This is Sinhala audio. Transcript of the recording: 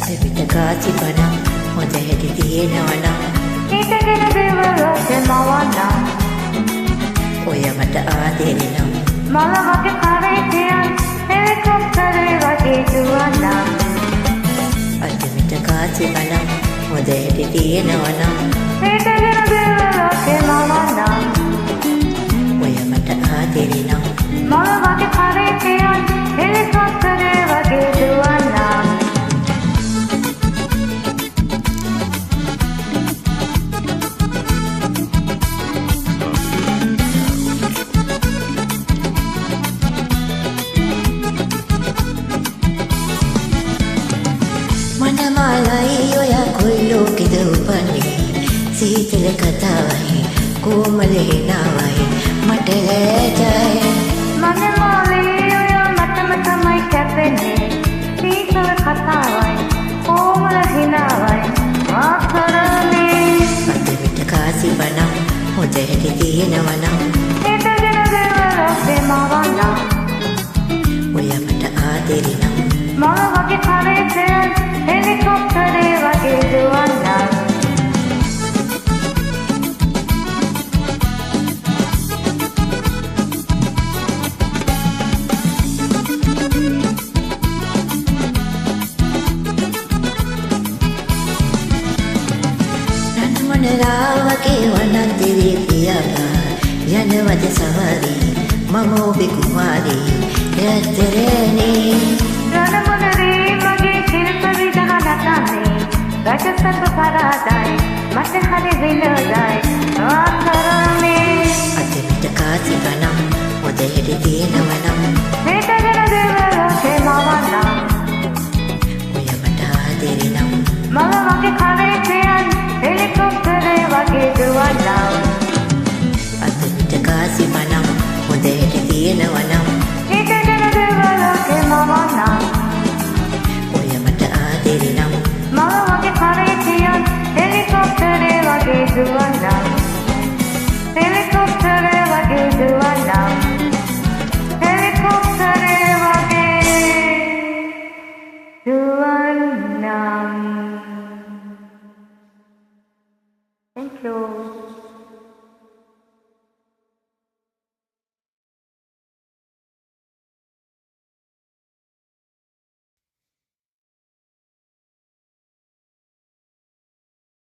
අතපිට කාසිපනම් හොඳ හැටි තියෙනවනම් හිතගෙන දෙවලොත් මවන්නම් ඔය මට ආදරෙනම් මල වගේ කරේතියන් හෙලිකොප්ටරේ වගේ දුවන්නම් අතපිට කාසිපනම් හොඳ හැටි තියෙනවනම් හිතගෙන දෙවලොත් මවන්නම් ඔය මට ආදරෙනම් මල වගේ කරේතියන් හෙලිකොප්ටරේ වගේ දුවන්නම් මනමාලයි ඔය කොල්ලෝකෙද උපන්නේ සීතල කතාවයි කොමල හිනාවයි මට ලෑජයි මනමාලී ඔය මටම තමයි කැපෙන්නේ සීතල කතාවයි කොමල හිනාවයි ආකරන්නේ අතපිට කාසිපනම් හොඳ හැටි තියෙනවනම් හිතගෙන දෙවලොත් මවන්නම් ඔය මට ආදරෙනම් මල වගේ කරේතියන් හෙලිකොප්ටරේ වගේ දුවන්නම් රන්මනරාවගේ වනන්තිරේ පියාගා යනවද සවාරී මම ඔබේ කුමාරී රැත්තරෑනේ රණමුණරේ මගේ ශිල්ප විදහ නටන්නේ රජසඟ පරාදයි මට හරි විනෝදයි ආකරන්නේ අතපිට කාසිපනම් හොඳ හැටි තියෙනවනම් හිතගෙන දෙවලොත් මවන්නම් ඔය මට ආදරෙනම් මල වගේ කරේතියන් හෙලිකොප්ටරේ වගේ දුවන්නම් අතපිට කාසිපනම් හොඳ හැටි තියෙනවනම් හිතගෙන දෙවලොත් මවන්නම් ඔය මට ආදරෙනම් මල වගේ කරේතියන් හෙලිකොප්ටරේ වගේ දුවන්නම් හෙලිකොප්ටරේ වගේ දුවන්නම් හෙලිකොප්ටරේ වගේ දුවන්නම්